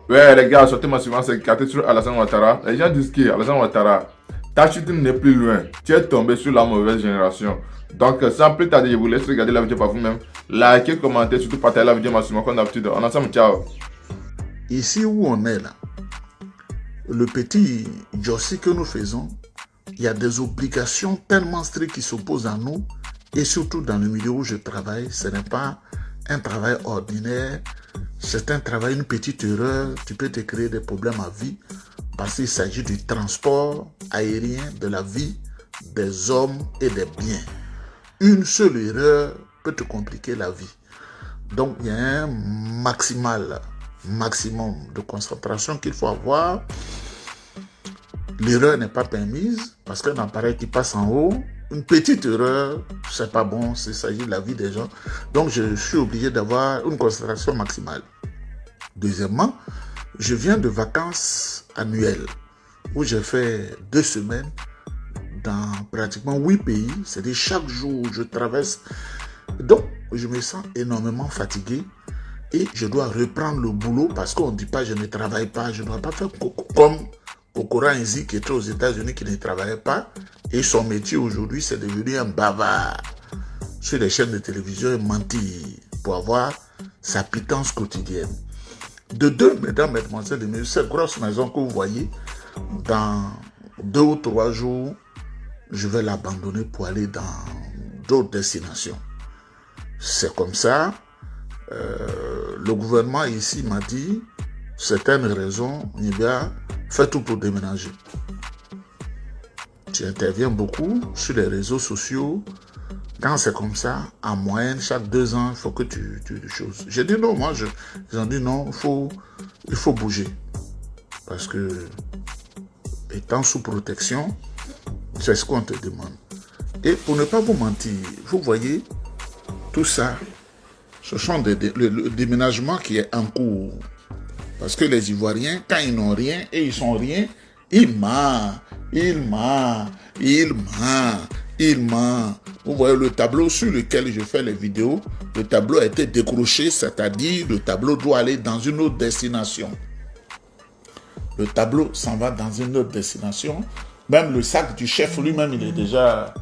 Ouais, les gars, sortez-moi souvent, c'est carté sur Alassane Ouattara. Les gens disent que Alassane Ouattara, ta chute n'est plus loin. Tu es tombé sur la mauvaise génération. Donc, sans plus tarder, je vous laisse regarder la vidéo par vous-même. Likez, commentez, surtout partagez la vidéo maximum comme d'habitude. On ensemble, ciao. Ici où on est là, le petit Jossi que nous faisons, il y a des obligations tellement strictes qui s'opposent à nous. Et surtout dans le milieu où je travaille, ce n'est pas un travail ordinaire. C'est un travail, une petite erreur, tu peux te créer des problèmes à vie parce qu'il s'agit du transport aérien de la vie des hommes et des biens. Une seule erreur peut te compliquer la vie. Donc il y a un maximum de concentration qu'il faut avoir. L'erreur n'est pas permise parce qu'un appareil qui passe en haut, une petite erreur, c'est pas bon, il s'agit de la vie des gens. Donc je suis obligé d'avoir une concentration maximale. Deuxièmement, je viens de vacances annuelles où j'ai fait 2 semaines dans pratiquement 8 pays. C'est-à-dire chaque jour je traverse. Donc je me sens énormément fatigué et je dois reprendre le boulot parce qu'on ne dit pas je ne travaille pas, je ne dois pas faire comme Kokora Nzi qui était aux États-Unis qui ne travaillait pas et son métier aujourd'hui c'est devenu un bavard sur les chaînes de télévision et mentir pour avoir sa pitance quotidienne. De deux, mesdames, mesdemoiselles et messieurs, cette grosse maison que vous voyez, dans 2 ou 3 jours, je vais l'abandonner pour aller dans d'autres destinations. C'est comme ça. Le gouvernement ici m'a dit, certaines raisons, Nibia, fais tout pour déménager. Tu interviens beaucoup sur les réseaux sociaux. Quand c'est comme ça, en moyenne, chaque 2 ans, il faut que tu choses. J'ai dit non, moi, ils ont dit non, il faut bouger. Parce que, étant sous protection, c'est ce qu'on te demande. Et pour ne pas vous mentir, vous voyez, tout ça, ce sont le déménagement qui est en cours. Parce que les Ivoiriens, quand ils n'ont rien et ils sont rien, ils mentent. Vous voyez le tableau sur lequel je fais les vidéos, le tableau a été décroché, c'est-à-dire le tableau doit aller dans une autre destination. Le tableau s'en va dans une autre destination. Même le sac du chef lui-même, il est déjà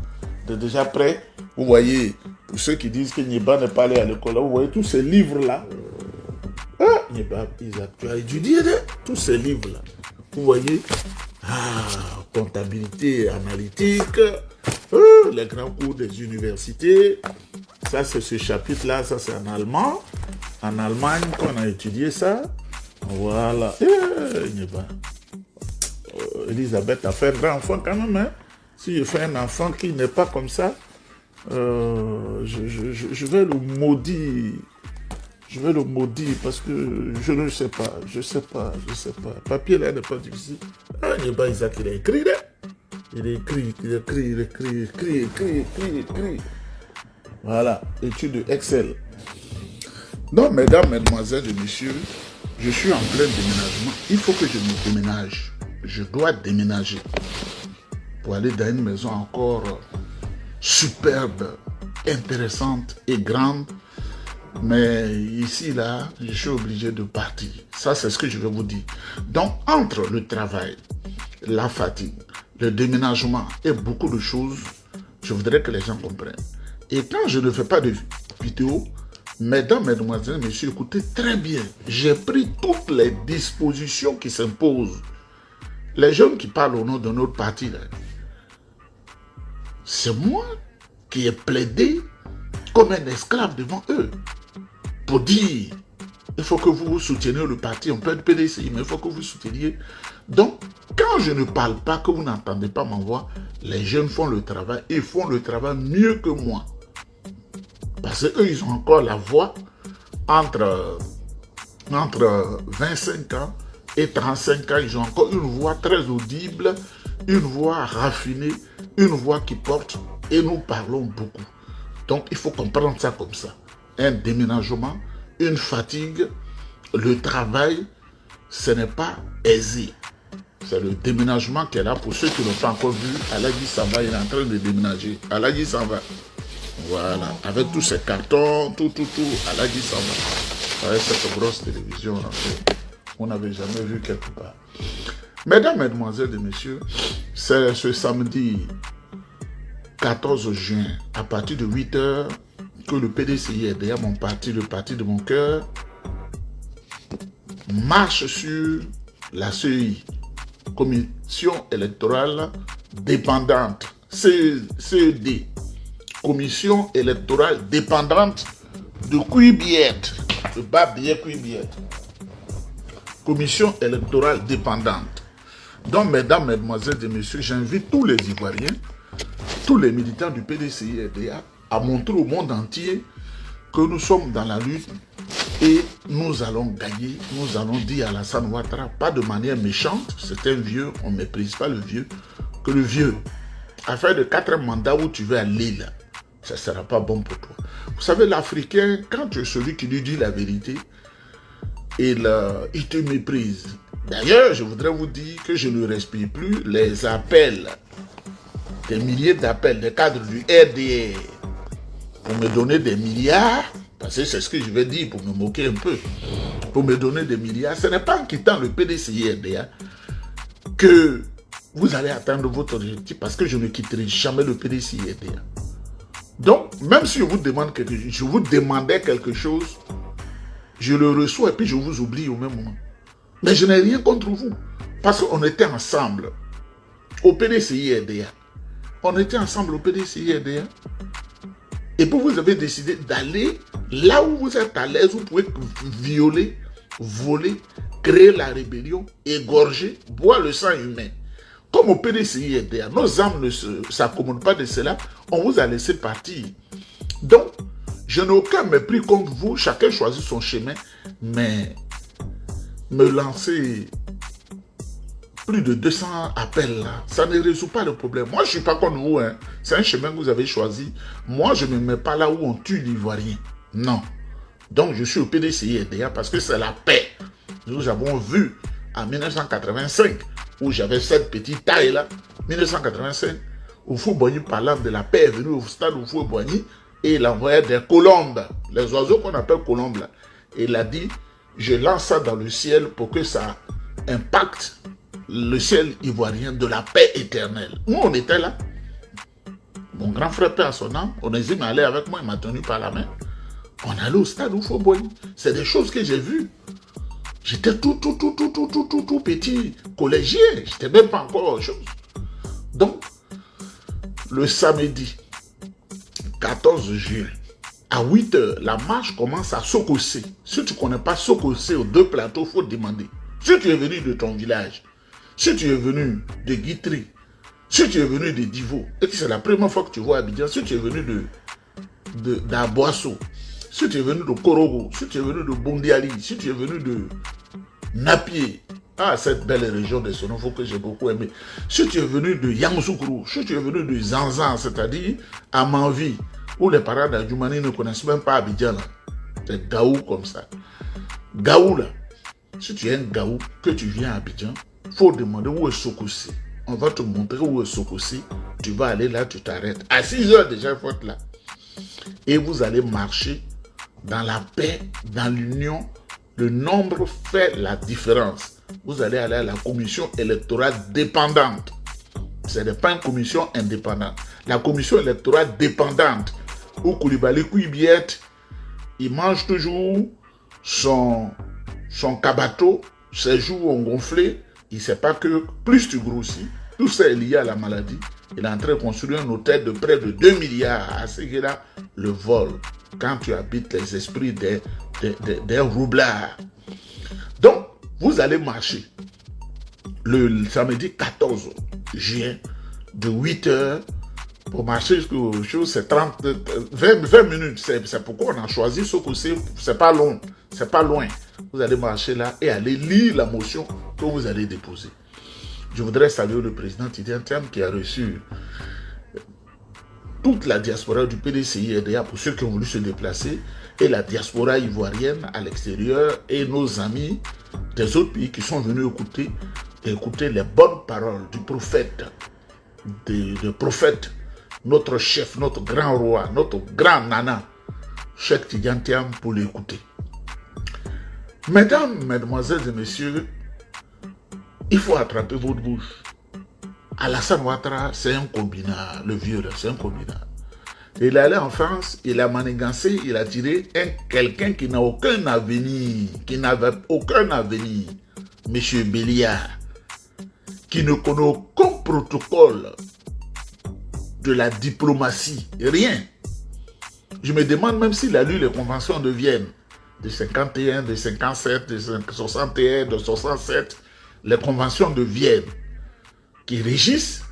prêt. Vous voyez, pour ceux qui disent que Nieba n'est pas allé à l'école, vous voyez tous ces livres-là. Nieba, tu as étudié tous ces livres-là. Vous voyez, comptabilité analytique, les grands cours des universités. Ça, c'est ce chapitre-là, ça, c'est en allemand. En Allemagne, qu'on a étudié ça. Voilà. Elisabeth a fait un grand enfant quand même. Hein? Si je fais un enfant qui n'est pas comme ça, je vais le maudire. Je vais le maudire parce que je ne sais pas. Je sais pas. Papier là n'est pas difficile. Nieba Isaac, il a écrit là. Il écrit. Voilà, étude Excel. Donc, mesdames, mesdemoiselles et messieurs, je suis en plein déménagement. Il faut que je me déménage. Je dois déménager pour aller dans une maison encore superbe, intéressante et grande. Mais ici, là, je suis obligé de partir. Ça, c'est ce que je vais vous dire. Donc, entre le travail, la fatigue, le déménagement et beaucoup de choses, je voudrais que les gens comprennent. Et quand je ne fais pas de vidéo, mesdames, mesdemoiselles, messieurs, écoutez très bien. J'ai pris toutes les dispositions qui s'imposent. Les jeunes qui parlent au nom de notre parti, c'est moi qui ai plaidé comme un esclave devant eux. Pour dire, il faut que vous souteniez le parti, on peut être PDCI, mais il faut que vous souteniez. Donc, quand je ne parle pas, que vous n'entendez pas ma voix, les jeunes font le travail, ils font le travail mieux que moi. Parce qu'eux, ils ont encore la voix entre 25 ans et 35 ans, ils ont encore une voix très audible, une voix raffinée, une voix qui porte, et nous parlons beaucoup. Donc, il faut comprendre ça comme ça. Un déménagement, une fatigue, le travail, ce n'est pas aisé. C'est le déménagement qui est là. Pour ceux qui n'ont pas encore vu, Aladji Samba, il est en train de déménager. Aladji Samba. Voilà. Avec tous ces cartons, tout. Aladji Samba. Avec cette grosse télévision là. on n'avait jamais vu quelque part. Mesdames, Mesdemoiselles et Messieurs, c'est ce samedi 14 juin, à partir de 8 h, que le PDCI-RDA, mon parti, le parti de mon cœur, marche sur la CEI, Commission électorale dépendante, CED, Commission électorale dépendante de Kuibiette, de Babié Kuibiette, Commission électorale dépendante. Donc, mesdames, mesdemoiselles et messieurs, j'invite tous les Ivoiriens, tous les militants du PDCI-RDA à montrer au monde entier que nous sommes dans la lutte et nous allons gagner. Nous allons dire à Alassane Ouattara, pas de manière méchante, c'est un vieux, on ne méprise pas le vieux, que le vieux, à faire de 4 mandats où tu veux aller là, ça ne sera pas bon pour toi. Vous savez, l'Africain, quand tu es celui qui lui dit la vérité, il te méprise. D'ailleurs, je voudrais vous dire que je ne respire plus les appels, des milliers d'appels des cadres du RDR pour me donner des milliards, parce que c'est ce que je vais dire pour me moquer un peu, pour me donner des milliards. Ce n'est pas en quittant le PDCI-RDA que vous allez atteindre votre objectif, parce que je ne quitterai jamais le PDCI-RDA. Donc, même si je vous demandais quelque chose, je le reçois et puis je vous oublie au même moment. Mais je n'ai rien contre vous. Parce qu'on était ensemble au PDCI-RDA. On était ensemble au PDCI-RDA. Et puis vous avez décidé d'aller là où vous êtes à l'aise, vous pouvez violer, voler, créer la rébellion, égorger, boire le sang humain. Comme au PDCI-RDA, nos âmes ne s'accommodent pas de cela, on vous a laissé partir. Donc, je n'ai aucun mépris contre vous, chacun choisit son chemin, mais me lancer plus de 200 appels là, ça ne résout pas le problème. Moi, je ne suis pas contre vous, hein. C'est un chemin que vous avez choisi. Moi, je ne me mets pas là où on tue l'Ivoirien. Non. Donc, je suis au PDCI-RDA parce que c'est la paix. Nous avons vu en 1985, où j'avais cette petite taille là, 1985, où Houphouët-Boigny, parlant de la paix, est venu au stade Houphouët-Boigny et il envoyait des colombes, les oiseaux qu'on appelle colombes là. Et il a dit, je lance ça dans le ciel pour que ça impacte le ciel ivoirien de la paix éternelle. Nous, on était là. Mon grand frère père à son âme, Onésime allait avec moi, il m'a tenu par la main. On allait au stade Houphouët-Boigny. C'est des choses que j'ai vues. J'étais tout petit, collégien. J'étais même pas encore autre chose. Donc, le samedi 14 juin, à 8 h, la marche commence à Sokosé. Si tu ne connais pas Sokosé aux 2 plateaux, il faut demander. Si tu es venu de ton village, si tu es venu de Guitry, si tu es venu de Divo, et que c'est la première fois que tu vois Abidjan, si tu es venu d'Aboasso, si tu es venu de Korogo, si tu es venu de Bondiali, si tu es venu de Napié, cette belle région de Sonofo que j'ai beaucoup aimé, si tu es venu de Yamoussoukro, si tu es venu de Zanzan, c'est-à-dire à Manvi, où les parents d'Adjoumani ne connaissent même pas Abidjan, c'est Gaou comme ça. Gaou là, si tu es un Gaou, que tu viens à Abidjan, il faut demander où est Sokosé. On va te montrer où est Sokosé. Tu vas aller là, tu t'arrêtes. À 6 h déjà, il faut être là. Et vous allez marcher dans la paix, dans l'union. Le nombre fait la différence. Vous allez aller à la commission électorale dépendante. Ce n'est pas une commission indépendante. La commission électorale dépendante, où Koulibaly Kuibiette, il mange toujours son cabato, ses joues ont gonflé. Il ne sait pas que plus tu grossis, tout ça est lié à la maladie. Il est en train de construire un hôtel de près de 2 milliards. À ce qui est là, le vol. Quand tu habites les esprits des roublards. Donc, vous allez marcher le samedi 14 juin de 8 h pour marcher jusqu'aux choses, c'est 20 minutes. C'est pourquoi on a choisi Sokosé. C'est pas long, c'est pas loin. Vous allez marcher là et aller lire la motion que vous allez déposer. Je voudrais saluer le président Tidiane Thiam qui a reçu toute la diaspora du PDCI-RDA pour ceux qui ont voulu se déplacer et la diaspora ivoirienne à l'extérieur et nos amis des autres pays qui sont venus écouter les bonnes paroles du prophète, notre chef, notre grand roi, notre grand nana, Cheikh Tidiane Thiam, pour l'écouter. Mesdames, mesdemoiselles et messieurs, il faut attraper votre bouche. Alassane Ouattara, c'est un combinat, le vieux là, c'est un combinat. Il est allé en France, il a manigancé, il a tiré quelqu'un qui n'a aucun avenir, qui n'avait aucun avenir, M. Béliard, qui ne connaît aucun protocole de la diplomatie, rien. Je me demande même s'il a lu les conventions de Vienne, de 51, de 57, de 61, de 67, les conventions de Vienne, qui régissent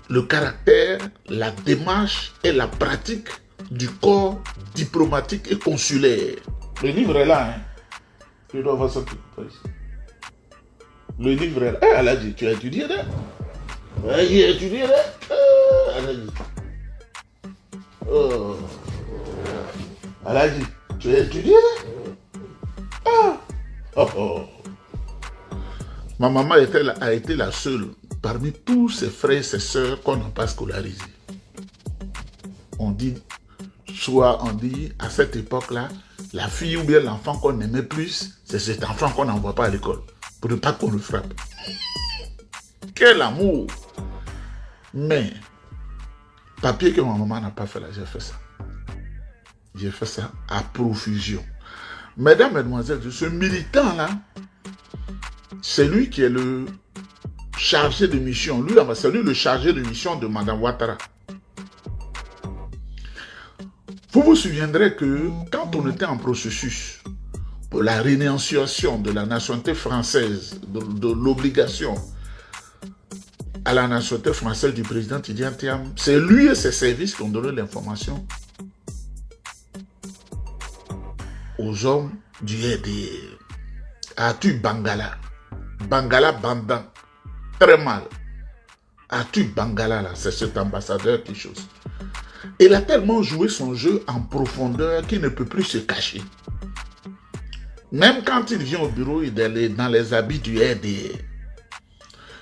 le caractère, la démarche et la pratique du corps diplomatique et consulaire. Le livre est là, hein. Tu dois voir ça tout ici. Le livre est là. Eh, Aladji, tu as étudié là? Ouais, j'ai étudié là. Aladji. Oh. Aladji, tu as étudié là? Ah. Oh, oh. Ma maman a été la seule parmi tous ses frères et ses sœurs qu'on n'a pas scolarisé. On dit à cette époque-là, la fille ou bien l'enfant qu'on aimait plus, c'est cet enfant qu'on n'envoie pas à l'école, pour ne pas qu'on le frappe. Quel amour! Mais, papier que ma maman n'a pas fait là, j'ai fait ça. J'ai fait ça à profusion. Mesdames, mesdemoiselles, ce militant-là, c'est lui qui est le chargé de mission. Lui, c'est lui le chargé de mission de Mme Ouattara. Vous vous souviendrez que quand on était en processus pour la rénonciation de la nationalité française, de l'obligation à la nationalité française du président Tidjane Thiam, c'est lui et ses services qui ont donné l'information aux hommes du RDR. As-tu Bangala? Bangala Bandan. Très mal. As-tu Bangala là? C'est cet ambassadeur qui chose. Il a tellement joué son jeu en profondeur qu'il ne peut plus se cacher. Même quand il vient au bureau, il est dans les habits du RDR.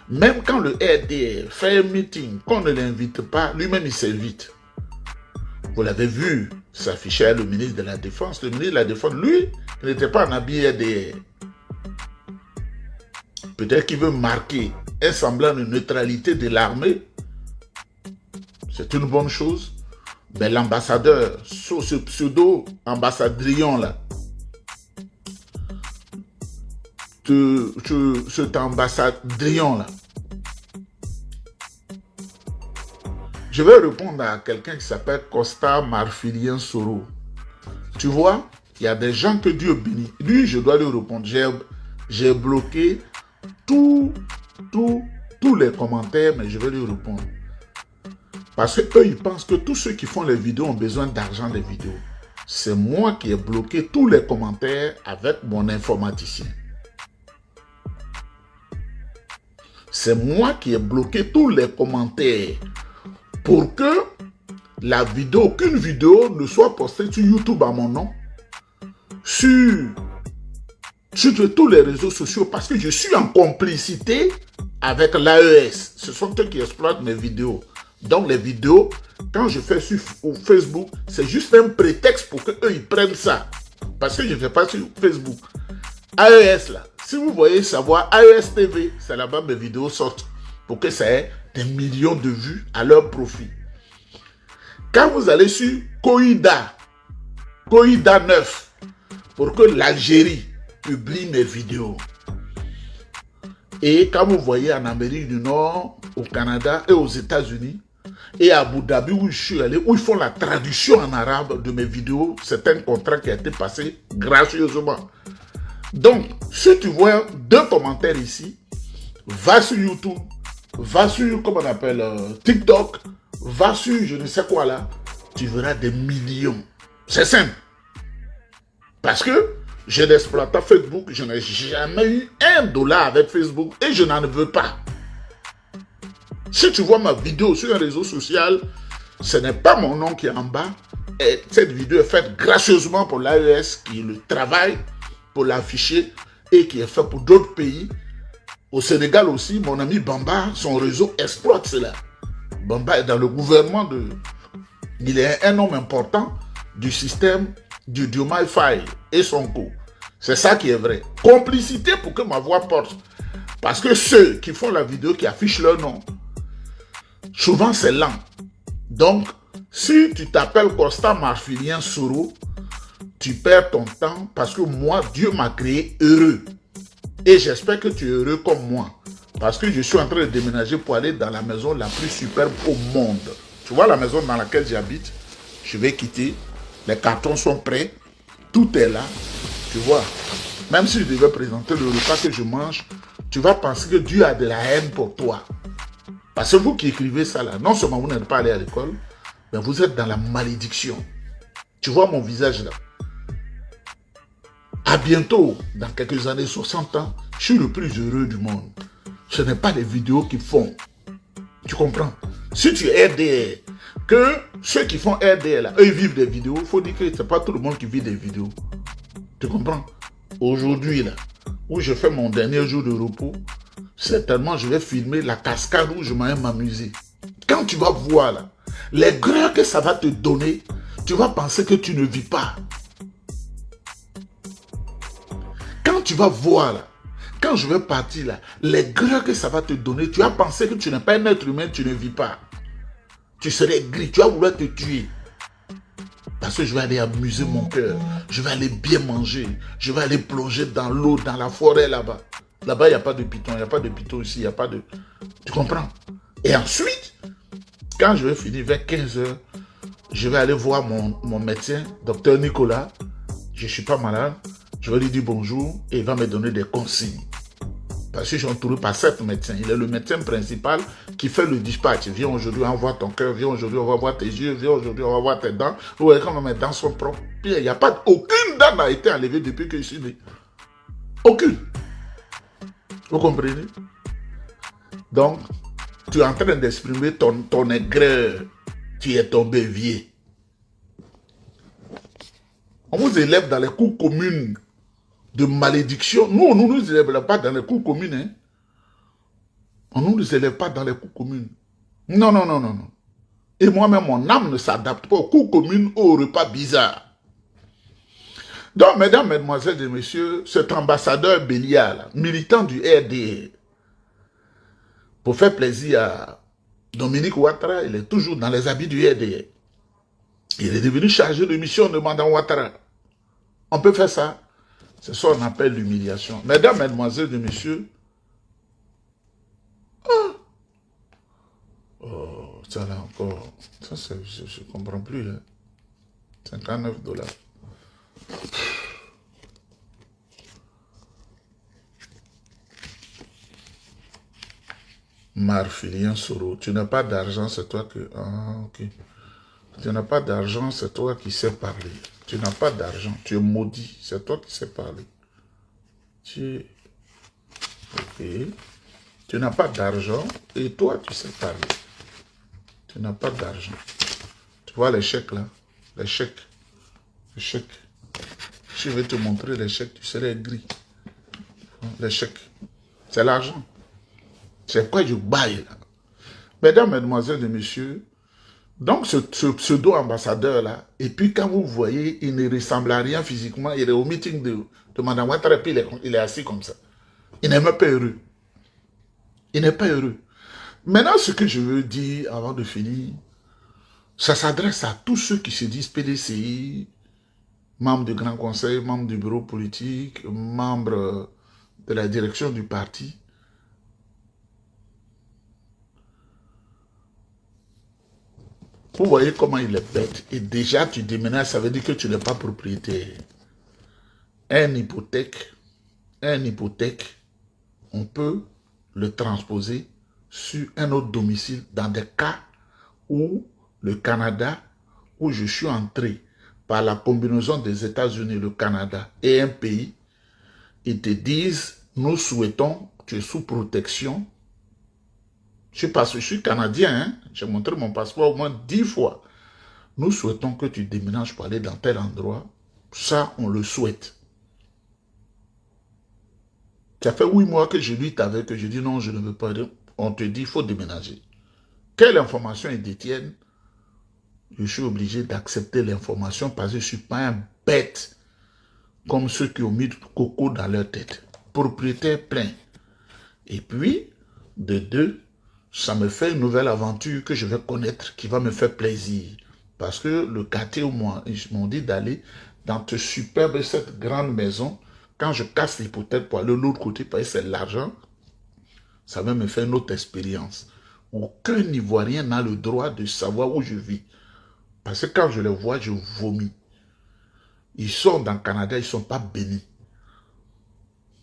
Même quand le RDR fait un meeting, qu'on ne l'invite pas, lui-même il s'invite. Vous l'avez vu s'afficher le ministre de la Défense. Le ministre de la Défense, lui, il n'était pas en habit RDR. Peut-être qu'il veut marquer un semblant de neutralité de l'armée. C'est une bonne chose. Mais l'ambassadeur, ce pseudo-ambassadrion là, cet ambassadrion là, je vais répondre à quelqu'un qui s'appelle Costa Marfilien Soro. Tu vois, il y a des gens que Dieu bénit. Lui, je dois lui répondre. J'ai bloqué tous les commentaires, mais je vais lui répondre. Parce qu'eux, ils pensent que tous ceux qui font les vidéos ont besoin d'argent des vidéos. C'est moi qui ai bloqué tous les commentaires avec mon informaticien. C'est moi qui ai bloqué tous les commentaires pour que aucune vidéo ne soit postée sur YouTube à mon nom, sur tous les réseaux sociaux, parce que je suis en complicité avec l'AES. Ce sont eux qui exploitent mes vidéos. Donc les vidéos, quand je fais sur Facebook, c'est juste un prétexte pour qu'eux ils prennent ça. Parce que je ne fais pas sur Facebook. AES là, si vous voyez savoir, AES TV, c'est là-bas mes vidéos sortent. Pour que ça ait des millions de vues à leur profit. Quand vous allez sur Koïda 9, pour que l'Algérie publie mes vidéos. Et quand vous voyez en Amérique du Nord, au Canada et aux États-Unis, et à Abu Dhabi où je suis allé, où ils font la traduction en arabe de mes vidéos, c'est un contrat qui a été passé gracieusement. Donc, si tu vois deux commentaires ici, va sur YouTube, va sur, comment on appelle, TikTok, va sur je ne sais quoi là, tu verras des millions. C'est simple. Parce que je n'exploite pas Facebook, je n'ai jamais eu $1 avec Facebook et je n'en veux pas. Si tu vois ma vidéo sur un réseau social, ce n'est pas mon nom qui est en bas. Et cette vidéo est faite gracieusement pour l'AES qui le travaille pour l'afficher et qui est fait pour d'autres pays. Au Sénégal aussi, mon ami Bamba, son réseau exploite cela. Bamba est dans le gouvernement il est un homme important du système du Diomaye Faye et Sonko. C'est ça qui est vrai. Complicité pour que ma voix porte. Parce que ceux qui font la vidéo, qui affichent leur nom, souvent c'est lent. Donc, si tu t'appelles Costa Marfilien Soro, tu perds ton temps parce que moi, Dieu m'a créé heureux. Et j'espère que tu es heureux comme moi. Parce que je suis en train de déménager pour aller dans la maison la plus superbe au monde. Tu vois la maison dans laquelle j'habite? Je vais quitter. Les cartons sont prêts. Tout est là. Tu vois. Même si je devais présenter le repas que je mange, tu vas penser que Dieu a de la haine pour toi. Parce que vous qui écrivez ça là, non seulement vous n'êtes pas allé à l'école, mais vous êtes dans la malédiction. Tu vois mon visage là. À bientôt, dans quelques années, 60 ans, je suis le plus heureux du monde. Ce n'est pas les vidéos qui font. Tu comprends? Si tu es RDR, que ceux qui font RDR là, eux ils vivent des vidéos, il faut dire que ce n'est pas tout le monde qui vit des vidéos. Tu comprends? Aujourd'hui là, où je fais mon dernier jour de repos, certainement je vais filmer la cascade où je vais m'amuser. Quand tu vas voir là, les greurs que ça va te donner, tu vas penser que tu ne vis pas. Quand tu vas voir là, quand je vais partir là, les greurs que ça va te donner, tu vas penser que tu n'es pas un être humain, tu ne vis pas. Tu serais gris, tu vas vouloir te tuer. Parce que je vais aller amuser mon cœur, je vais aller bien manger, je vais aller plonger dans l'eau, dans la forêt là-bas. Là-bas, il n'y a pas de python, il n'y a pas de python ici, il n'y a pas de... Tu comprends? Et ensuite, quand je vais finir vers 15 h, je vais aller voir mon médecin, docteur Nicolas. Je ne suis pas malade. Je vais lui dire bonjour et il va me donner des consignes. Parce que je suis entouré par 7 médecins. Il est le médecin principal qui fait le dispatch. Viens aujourd'hui, on va voir ton cœur. Viens aujourd'hui, on va voir tes yeux. Viens aujourd'hui, on va voir tes dents. Vous voyez comment mes dents sont propres. Il n'y a pas... Aucune dent n'a été enlevée depuis que je suis né. Aucune. Vous comprenez? Donc, tu es en train d'exprimer ton aigreur. Tu es tombé vieux. On vous élève dans les cours communes de malédiction. Nous, on ne nous élève pas dans les cours communes. Hein. On ne nous élève pas dans les cours communes. Non, non, non, non, non. Et moi-même, mon âme ne s'adapte pas aux cours communes, aux repas bizarres. Donc, mesdames, mesdemoiselles et messieurs, cet ambassadeur Béliard, là, militant du RDR, pour faire plaisir à Dominique Ouattara, il est toujours dans les habits du RDR. Il est devenu chargé de mission de Madame Ouattara. On peut faire ça. C'est ça qu'on appelle l'humiliation. Mesdames, mesdemoiselles et messieurs, oh, ça là encore, ça je ne comprends plus. Hein. 59 $. Marfilien Soro, tu n'as pas d'argent, c'est toi que... Ah, ok. Tu n'as pas d'argent, c'est toi qui sais parler. Tu n'as pas d'argent, tu es maudit, c'est toi qui sais parler. Ok. Tu n'as pas d'argent et toi tu sais parler. Tu n'as pas d'argent. Tu vois les chèques là? Les chèques. Les chèques. Si je vais te montrer les chèques, tu serais gris. Les chèques. C'est l'argent. C'est quoi je baille là? Mesdames, mesdemoiselles et messieurs, donc ce pseudo-ambassadeur-là, et puis quand vous voyez, il ne ressemble à rien physiquement, il est au meeting de Mme Ouattara, et puis il est assis comme ça. Il n'est même pas heureux. Il n'est pas heureux. Maintenant, ce que je veux dire avant de finir, ça s'adresse à tous ceux qui se disent PDCI, membres du Grand Conseil, membres du bureau politique, membres de la direction du parti. Vous voyez comment il est bête. Et déjà, tu déménages, ça veut dire que tu n'es pas propriétaire. Un hypothèque, on peut le transposer sur un autre domicile dans des cas où le Canada, où je suis entré par la combinaison des États-Unis, le Canada et un pays, ils te disent, nous souhaitons, tu es sous protection. Je suis canadien, hein? J'ai montré mon passeport au moins 10 fois. Nous souhaitons que tu déménages pour aller dans tel endroit. Ça, on le souhaite. Ça fait 8 mois que je lutte avec, que je dis non, je ne veux pas. On te dit, il faut déménager. Quelle information ils détiennent? Je suis obligé d'accepter l'information parce que je ne suis pas un bêtes comme ceux qui ont mis du coco dans leur tête. Propriétaire plein. Et puis, de deux, ça me fait une nouvelle aventure que je vais connaître, qui va me faire plaisir. Parce que le quartier où moi, ils m'ont dit d'aller dans cette grande maison. Quand je casse l'hypothèque pour aller de l'autre côté, parce que c'est l'argent, ça va me faire une autre expérience. Aucun Ivoirien n'a le droit de savoir où je vis. Parce que quand je les vois, je vomis. Ils sont dans le Canada, ils ne sont pas bénis.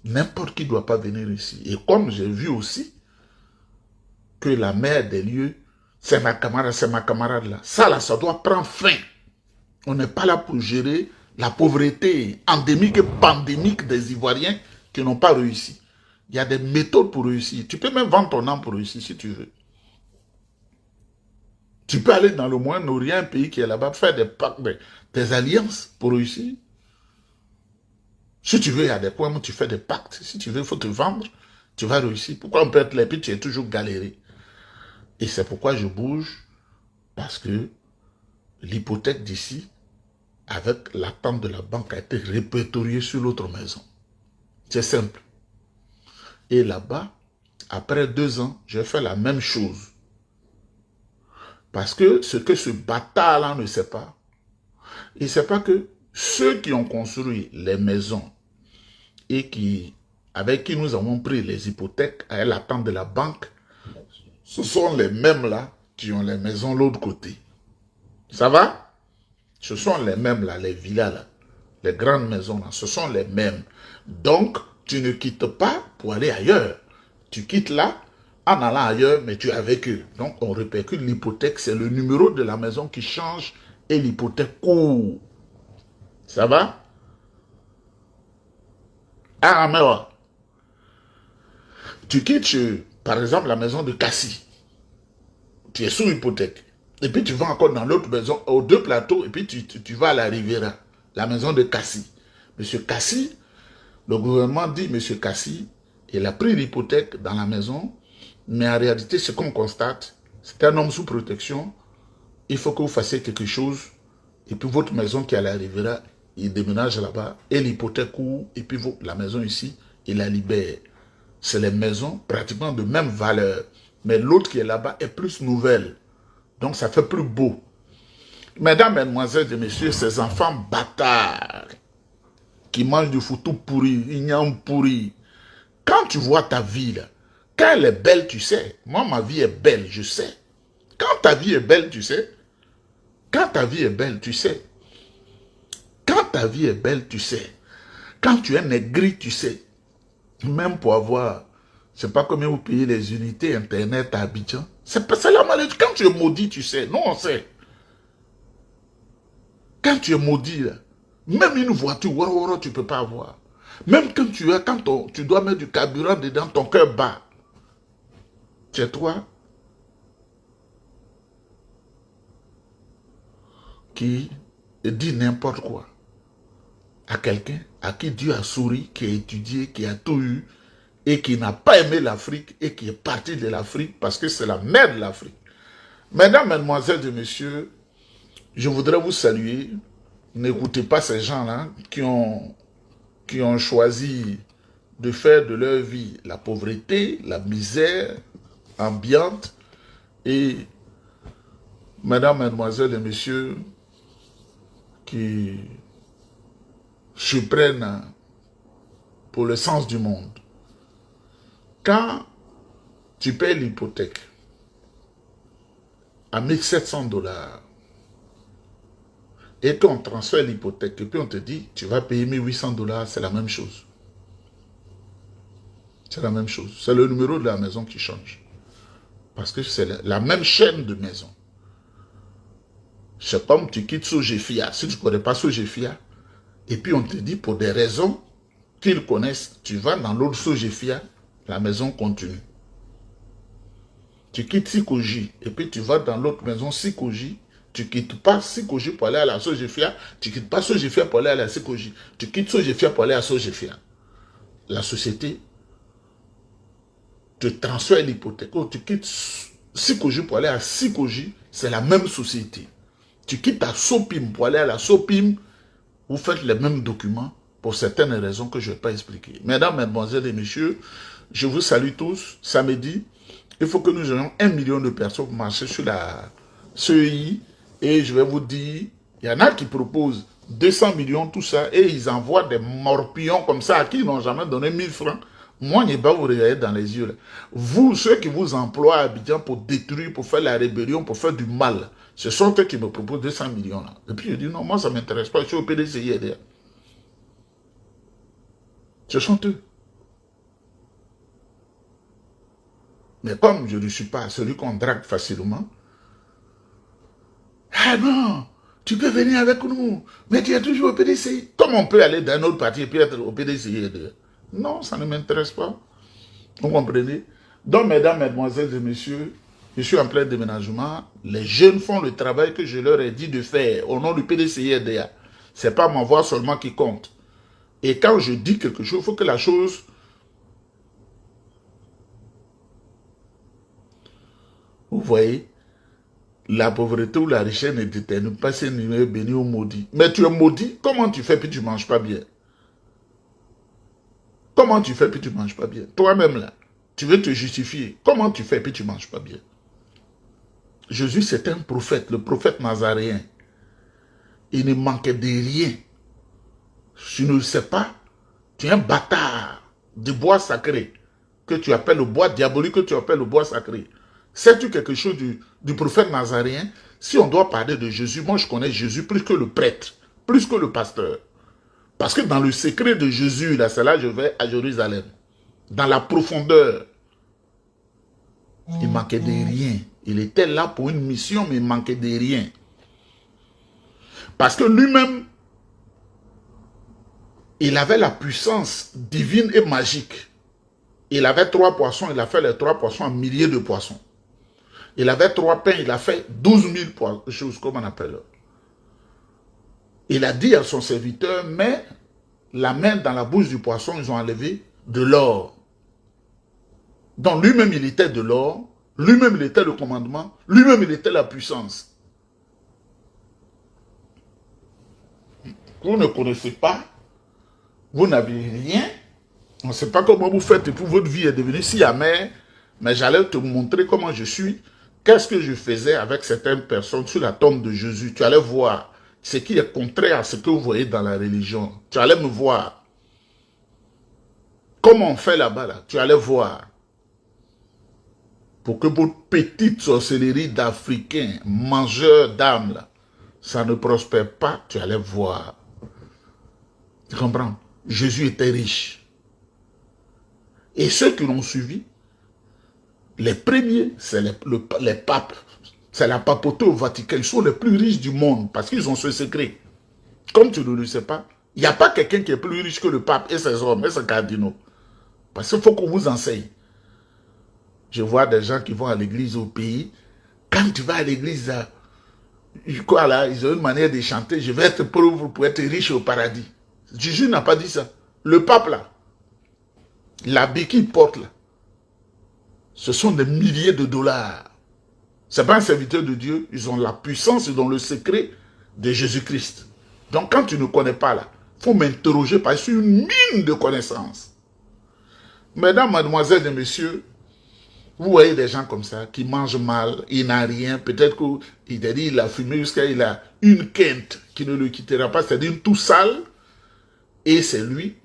N'importe qui ne doit pas venir ici. Et comme j'ai vu aussi que la mère des lieux, c'est ma camarade là. Ça là, ça doit prendre fin. On n'est pas là pour gérer la pauvreté endémique et pandémique des Ivoiriens qui n'ont pas réussi. Il y a des méthodes pour réussir. Tu peux même vendre ton âme pour réussir si tu veux. Tu peux aller dans le Moyen-Orient, un pays qui est là-bas, faire des alliances pour réussir. Si tu veux, il y a des points où tu fais des pactes. Si tu veux, il faut te vendre, tu vas réussir. Pourquoi on peut être là et puis tu es toujours galéré? Et c'est pourquoi je bouge, parce que l'hypothèque d'ici, avec l'attente de la banque, a été répertoriée sur l'autre maison. C'est simple. Et là-bas, après 2 ans, je fais la même chose. Parce que ce que ce bâtard-là ne sait pas, il ne sait pas que ceux qui ont construit les maisons et avec qui nous avons pris les hypothèques à l'attente de la banque, ce sont les mêmes là qui ont les maisons de l'autre côté. Ça va? Ce sont les mêmes là, les villas là, les grandes maisons là, ce sont les mêmes. Donc, tu ne quittes pas pour aller ailleurs. Tu quittes là en allant ailleurs, mais tu es avec eux. Donc, on répercute l'hypothèque, c'est le numéro de la maison qui change et l'hypothèque court. Ça va? Ah, mais ouais. Tu quittes, par exemple, la maison de Cassie. Tu es sous hypothèque. Et puis tu vas encore dans l'autre maison, aux 2 plateaux, et puis tu vas à la Riviera, la maison de Cassie. Monsieur Cassie, le gouvernement dit, Monsieur Cassie, il a pris l'hypothèque dans la maison, mais en réalité, ce qu'on constate, c'est un homme sous protection. Il faut que vous fassiez quelque chose, et puis votre maison qui est à la Riviera, il déménage là-bas, et l'hypothèque court, et puis la maison ici, il la libère. C'est les maisons pratiquement de même valeur, mais l'autre qui est là-bas est plus nouvelle. Donc ça fait plus beau. Mesdames, mesdemoiselles et messieurs, ces enfants bâtards qui mangent du foutou pourri, igname pourri. Quand tu vois ta vie là, quand elle est belle, tu sais. Moi, ma vie est belle, je sais. Quand ta vie est belle, tu sais. Quand ta vie est belle, tu sais. Quand ta vie est belle, tu sais. Quand tu es négri, tu sais. Même pour avoir, je ne sais pas combien vous payez les unités internet à Abidjan. C'est la maladie. Quand tu es maudit, tu sais. Non, on sait. Quand tu es maudit, là, même une voiture, tu ne peux pas avoir. Même quand tu dois mettre du carburant dedans, ton cœur bat. C'est toi qui dit n'importe quoi à quelqu'un à qui Dieu a souri, qui a étudié, qui a tout eu, et qui n'a pas aimé l'Afrique, et qui est parti de l'Afrique parce que c'est la mère de l'Afrique. Mesdames, mesdemoiselles et messieurs, je voudrais vous saluer. N'écoutez pas ces gens-là qui ont choisi de faire de leur vie la pauvreté, la misère ambiante. Et mesdames, mesdemoiselles et messieurs, qui se prennent pour le sens du monde. Quand tu payes l'hypothèque à 1700 $, et qu'on transfère l'hypothèque, et puis on te dit, tu vas payer 1800 $, c'est la même chose. C'est la même chose. C'est le numéro de la maison qui change. Parce que c'est la même chaîne de maisons. C'est comme tu quittes Sogefia. Si tu ne connais pas Sogefia, et puis on te dit, pour des raisons qu'ils connaissent, tu vas dans l'autre Sogefia, la maison continue. Tu quittes Sikoji, et puis tu vas dans l'autre maison Sikoji. Tu ne quittes pas Sikoji pour aller à la Sogefia. Tu ne quittes pas Sogefia pour aller à la Sikoji. Tu quittes Sogefia pour aller à Sogefia. La société te transfère l'hypothèque. Quand tu quittes Sikoji pour aller à Sikoji, c'est la même société. Tu quittes ta Sopim pour aller à la Sopim, vous faites les mêmes documents pour certaines raisons que je ne vais pas expliquer. Mesdames, Mesdemoiselles et Messieurs, je vous salue tous. Samedi, il faut que nous ayons 1 million de personnes pour marcher sur la CEI. Et je vais vous dire, il y en a qui proposent 200 millions, tout ça, et ils envoient des morpions comme ça à qui ils n'ont jamais donné 1000 francs. Moi, je ne vais pas vous regarder dans les yeux. Là. Vous, ceux qui vous emploient à Abidjan pour détruire, pour faire la rébellion, pour faire du mal, ce sont eux qui me proposent 200 millions. Là. Et puis je dis, non, moi, ça ne m'intéresse pas, je suis au PDCI. Ce sont eux. Mais comme je ne suis pas celui qu'on drague facilement, ah non, tu peux venir avec nous, mais tu es toujours au PDCI. Comment on peut aller dans un autre parti et puis être au PDCI? Non, ça ne m'intéresse pas. Vous comprenez? Donc, mesdames, mesdemoiselles et messieurs, je suis en plein déménagement. Les jeunes font le travail que je leur ai dit de faire au nom du PDCI-RDA. Ce n'est pas ma voix seulement qui compte. Et quand je dis quelque chose, il faut que la chose... Vous voyez, la pauvreté ou la richesse ne détermine pas si tu es béni ou maudit. Mais tu es maudit, comment tu fais puis tu ne manges pas bien? Comment tu fais puis tu ne manges pas bien? Toi-même là, tu veux te justifier. Comment tu fais puis tu ne manges pas bien? Jésus c'est un prophète, le prophète nazaréen. Il ne manquait de rien. Tu ne le sais pas, tu es un bâtard du bois sacré que tu appelles le bois diabolique, que tu appelles le bois sacré. Sais-tu quelque chose du prophète nazaréen? Si on doit parler de Jésus, moi je connais Jésus plus que le prêtre, plus que le pasteur. Parce que dans le secret de Jésus, là, c'est là que je vais à Jérusalem. Dans la profondeur, il manquait de rien. Il était là pour une mission, mais il manquait de rien. Parce que lui-même, il avait la puissance divine et magique. Il avait 3 poissons, il a fait les 3 poissons en milliers de poissons. Il avait 3 pains, il a fait 12 000 choses, comme on appelle. Il a dit à son serviteur, mais la main dans la bouche du poisson, ils ont enlevé de l'or. Donc lui-même, il était de l'or, lui-même, il était le commandement, lui-même, il était la puissance. Vous ne connaissez pas, vous n'avez rien, on ne sait pas comment vous faites et puis votre vie est devenue si amère, mais j'allais te montrer comment je suis, qu'est-ce que je faisais avec certaines personnes sur la tombe de Jésus. Tu allais voir ce qui est contraire à ce que vous voyez dans la religion. Tu allais me voir. Comment on fait là-bas, là? Tu allais voir. Pour que votre petite sorcellerie d'Africains, mangeurs d'âmes, là, ça ne prospère pas, tu allais voir. Tu comprends? Jésus était riche. Et ceux qui l'ont suivi, les premiers, c'est les papes. C'est la papauté au Vatican. Ils sont les plus riches du monde parce qu'ils ont ce secret. Comme tu ne le sais pas, il n'y a pas quelqu'un qui est plus riche que le pape et ses hommes et ses cardinaux. Parce qu'il faut qu'on vous enseigne. Je vois des gens qui vont à l'église au pays. Quand tu vas à l'église, quoi là, ils ont une manière de chanter. Je vais être pauvre pour être riche au paradis. Jésus n'a pas dit ça. Le pape là, l'habit qu'il porte là, ce sont des milliers de dollars. Ce n'est pas un serviteur de Dieu. Ils ont la puissance, ils ont le secret de Jésus-Christ. Donc quand tu ne connais pas là, il faut m'interroger parce que c'est une mine de connaissances. Mesdames, mademoiselles et messieurs, vous voyez des gens comme ça qui mangent mal, il n'a rien, peut-être qu'il a fumé jusqu'à il a une quinte qui ne le quittera pas, c'est-à-dire tout sale, et c'est lui.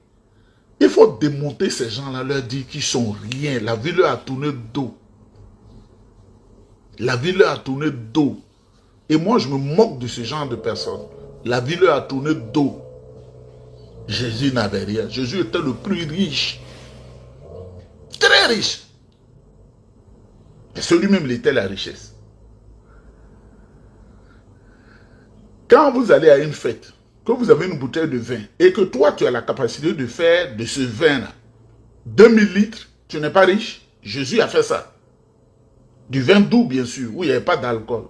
Il faut démonter ces gens-là, leur dire qu'ils sont rien. La vie leur a tourné dos. La vie leur a tourné dos. Et moi, je me moque de ce genre de personnes. La vie leur a tourné dos. Jésus n'avait rien. Jésus était le plus riche. Très riche. Et celui-même, il était la richesse. Quand vous allez à une fête, que vous avez une bouteille de vin, et que toi, tu as la capacité de faire de ce vin-là 2000 litres, tu n'es pas riche. Jésus a fait ça. Du vin doux, bien sûr, où il n'y avait pas d'alcool.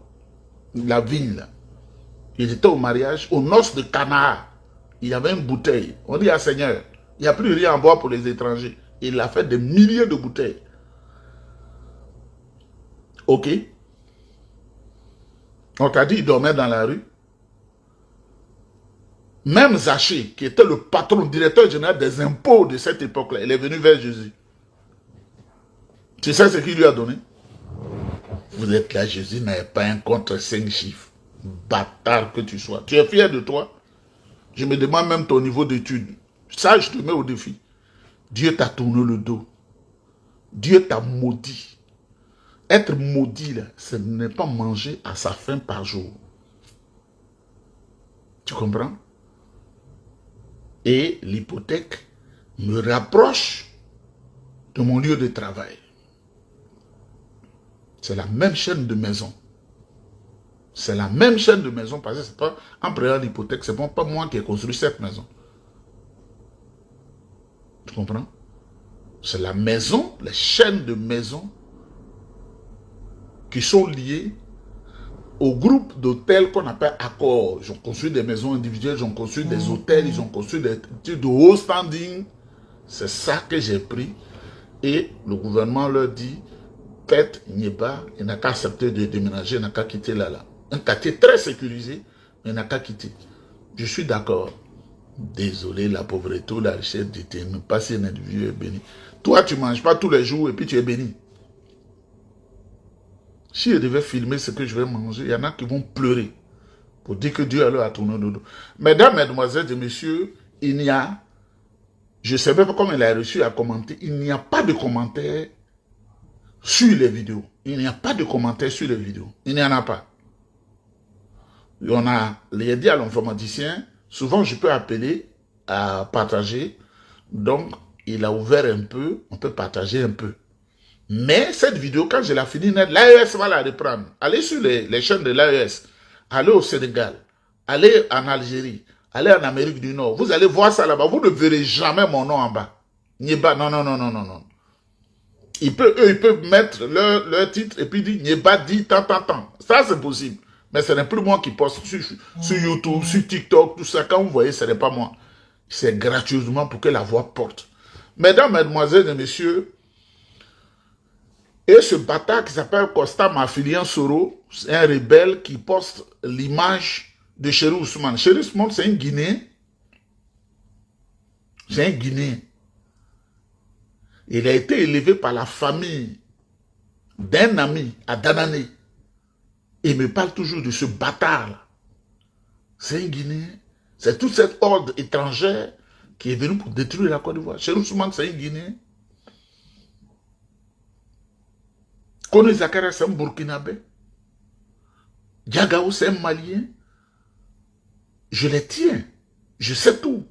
La vigne, là. Il était au mariage, aux noces de Cana. Il y avait une bouteille. On dit à Seigneur, il n'y a plus rien à boire pour les étrangers. Il a fait des milliers de bouteilles. Ok. On t'a dit, il dormait dans la rue. Même Zaché, qui était le patron, directeur général des impôts de cette époque-là, il est venu vers Jésus. Tu sais ce qu'il lui a donné? Vous êtes là, Jésus n'avait pas un contre 5 chiffres. Bâtard que tu sois. Tu es fier de toi? Je me demande même ton niveau d'études. Ça, je te mets au défi. Dieu t'a tourné le dos. Dieu t'a maudit. Être maudit, là, ce n'est pas manger à sa faim par jour. Tu comprends? Et l'hypothèque me rapproche de mon lieu de travail. C'est la même chaîne de maison. C'est la même chaîne de maison parce que c'est pas en prenant l'hypothèque, c'est pas moi qui ai construit cette maison. Tu comprends? C'est la maison, les chaînes de maisons qui sont liées au groupe d'hôtels qu'on appelle accords. Ils ont construit des maisons individuelles, ils ont construit des hôtels, ils ont construit des trucs de haut standing. C'est ça que j'ai pris. Et le gouvernement leur dit, faites Niéba, il n'a qu'à accepter de déménager, il n'a qu'à quitter là. Un quartier très sécurisé, mais il n'a qu'à quitter. Je suis d'accord. Désolé, la pauvreté ou la richesse détermine pas si un individu est béni. Toi, tu ne manges pas tous les jours et puis tu es béni. Si je devais filmer ce que je vais manger, il y en a qui vont pleurer pour dire que Dieu leur a tourné le dos. Mesdames, mesdemoiselles et messieurs, il n'y a, je ne sais même pas comment il a reçu à commenter, il n'y a pas de commentaires sur les vidéos. Il n'y a pas de commentaires sur les vidéos. Il n'y en a pas. On a dit à l'informaticien, souvent je peux appeler à partager. Donc, il a ouvert un peu, on peut partager un peu. Mais cette vidéo, quand je l'ai finie, l'AES va la reprendre. Allez sur les chaînes de l'AES. Allez au Sénégal. Allez en Algérie. Allez en Amérique du Nord. Vous allez voir ça là-bas. Vous ne verrez jamais mon nom en bas. Niéba, non. Eux, ils peuvent mettre leur titre et puis dire Niéba dit tant. Ça, c'est possible. Mais ce n'est plus moi qui poste sur YouTube, sur TikTok, tout ça. Quand vous voyez, ce n'est pas moi. C'est gratuitement pour que la voix porte. Mesdames, mesdemoiselles et messieurs, et ce bâtard qui s'appelle Costa Mafilian Soro, c'est un rebelle qui poste l'image de Chéri Ousmane. Chéri Ousmane, c'est un Guinéen. C'est un Guinéen. Il a été élevé par la famille d'un ami à Danané. Il me parle toujours de ce bâtard-là. C'est un Guinéen. C'est toute cette horde étrangère qui est venue pour détruire la Côte d'Ivoire. Chéri Ousmane, c'est un Guinéen. Kono Zakara, c'est un Burkinabé. Diagao, c'est un Malien. Je les tiens. Je sais tout.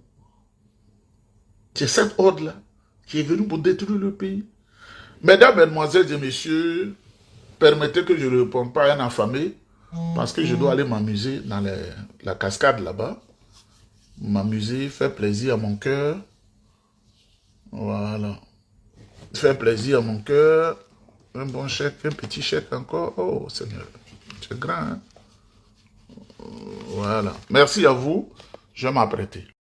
C'est cette horde-là qui est venue pour détruire le pays. Mesdames, mesdemoiselles et messieurs, permettez que je ne réponde pas à un affamé parce que je dois aller m'amuser dans la cascade là-bas. M'amuser, faire plaisir à mon cœur. Voilà. Faire plaisir à mon cœur. Un bon chèque, un petit chèque encore. Oh Seigneur, c'est grand. Hein? Voilà. Merci à vous. Je vais m'apprêter.